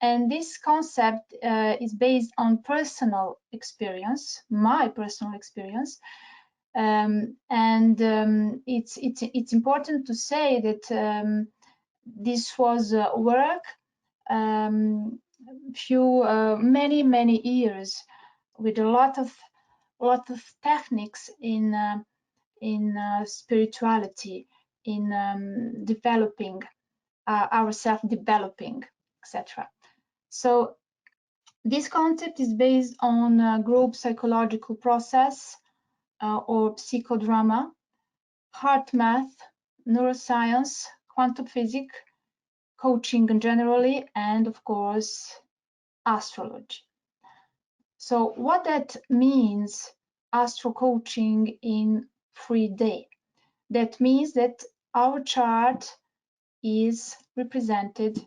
And this concept is based on personal experience, my personal experience. It's important to say that this was work many years with a lot of techniques in spirituality, in developing ourselves, developing, etc. So this concept is based on group psychological process or psychodrama, heart math, neuroscience, quantum physics, coaching generally, and of course, astrology. So what that means, astro-coaching in 3D? That means that our chart is represented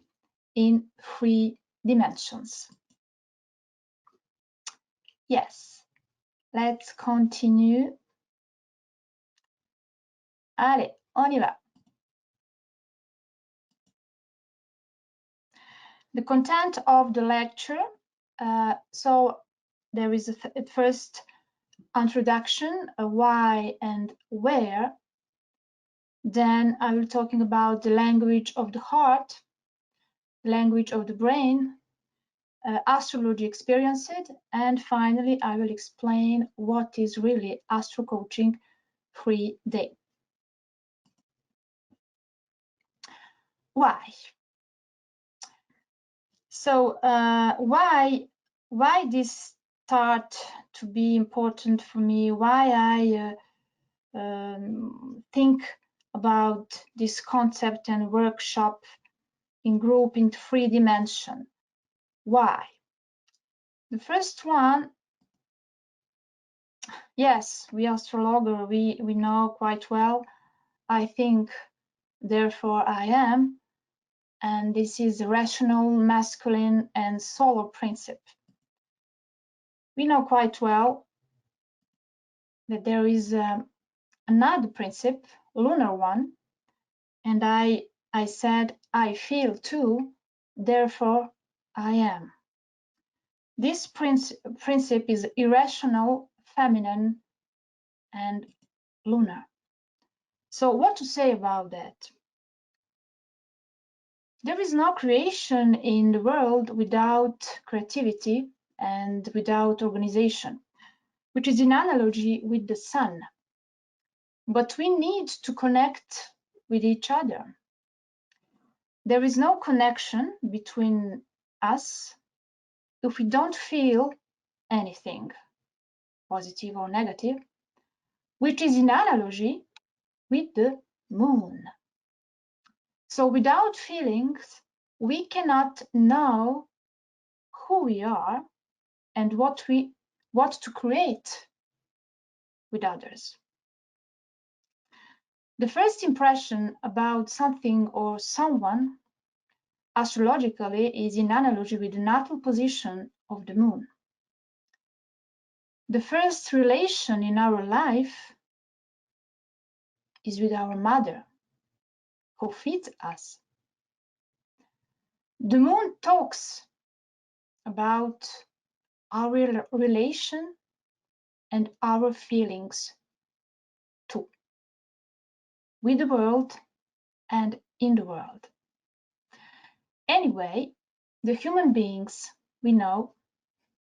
in 3 dimensions. Yes, let's continue. Allez, on y va. The content of the lecture. So there is a first introduction, a why and where. Then I will talking about the language of the heart, the language of the brain, astrology experienced, and finally I will explain what is really astro-coaching 3D. Why? So why this start to be important for me? Why I think about this concept and workshop in group in 3 dimension? Why? The first one, yes, we astrologer, we know quite well. I think, therefore I am. And this is the rational, masculine, and solar principle. We know quite well that there is another principle, lunar one, and I said I feel too, therefore I am. This principle is irrational, feminine, and lunar. So what to say about that? There is no creation in the world without creativity and without organization, which is in analogy with the sun. But we need to connect with each other. There is no connection between us if we don't feel anything, positive or negative, which is in analogy with the moon. So without feelings, we cannot know who we are and what to create with others. The first impression about something or someone astrologically is in analogy with the natal position of the moon. The first relation in our life is with our mother, who feeds us. The moon talks about our relation and our feelings too, with the world and in the world. Anyway, the human beings, we know,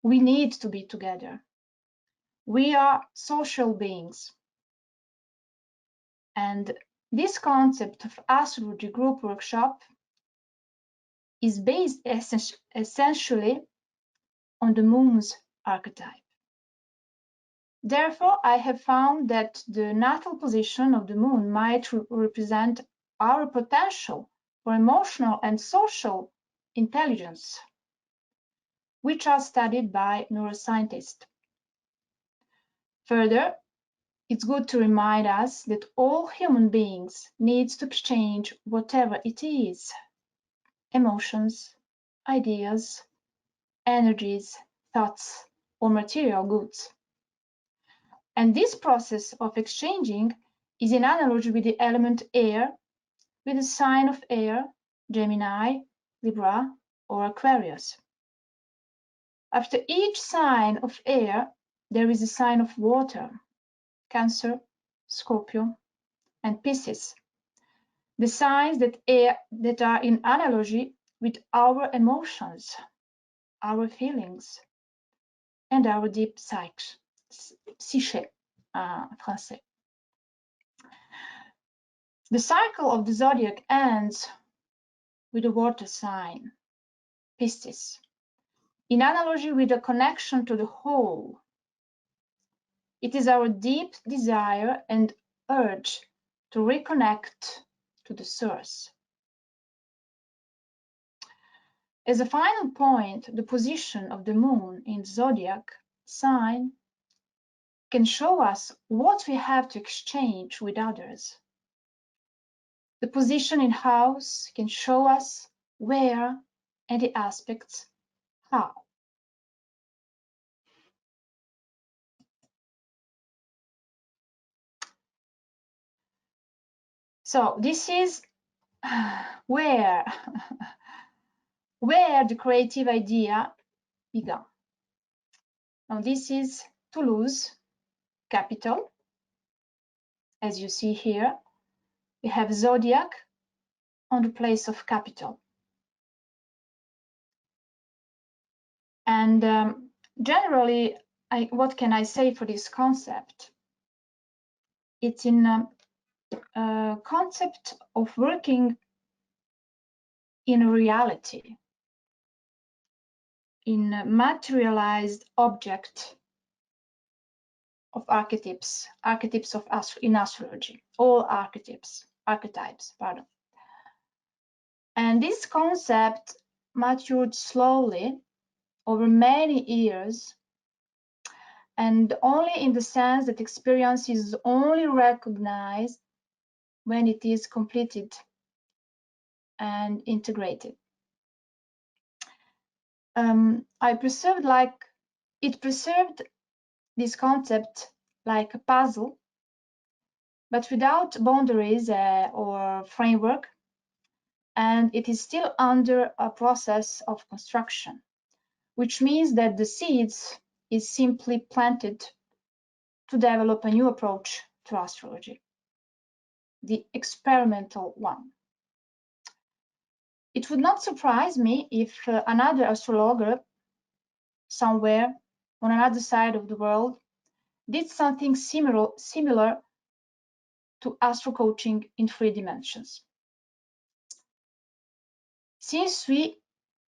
we need to be together. We are social beings. And this concept of astrology group workshop is based essentially on the moon's archetype. Therefore, I have found that the natal position of the moon might represent our potential for emotional and social intelligence, which are studied by neuroscientists. Further, it's good to remind us that all human beings need to exchange whatever it is, emotions, ideas, energies, thoughts, or material goods. And this process of exchanging is in analogy with the element air, with the sign of air, Gemini, Libra, or Aquarius. After each sign of air, there is a sign of water, Cancer, Scorpio, and Pisces. The signs that are in analogy with our emotions, our feelings, and our deep psyche, français. The cycle of the zodiac ends with a water sign, Pisces, in analogy with a connection to the whole. It is our deep desire and urge to reconnect to the source. As a final point, the position of the moon in the zodiac sign can show us what we have to exchange with others. The position in house can show us where and the aspects how. So this is where the creative idea began. Now this is Toulouse, capital. As you see here, we have zodiac on the place of capital. And generally, what can I say for this concept? It's in a concept of working in a reality, in a materialized object of archetypes in astrology, all archetypes, pardon. And this concept matured slowly over many years, and only in the sense that experience is only recognized when it is completed and integrated. It preserved this concept like a puzzle, but without boundaries or framework, and it is still under a process of construction, which means that the seeds is simply planted to develop a new approach to astrology, the experimental one. It would not surprise me if another astrologer somewhere on another side of the world did something similar to astro-coaching in 3 dimensions. Since we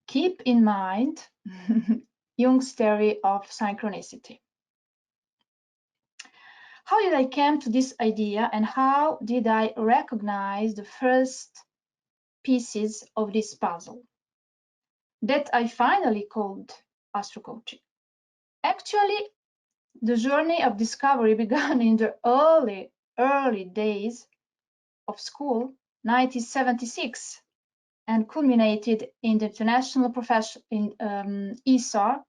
keep in mind Jung's theory of synchronicity. How did I come to this idea, and how did I recognize the first pieces of this puzzle that I finally called astro-coaching? Actually, the journey of discovery began in the early days of school, 1976, and culminated in the international profession in ISAR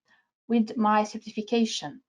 with my certification.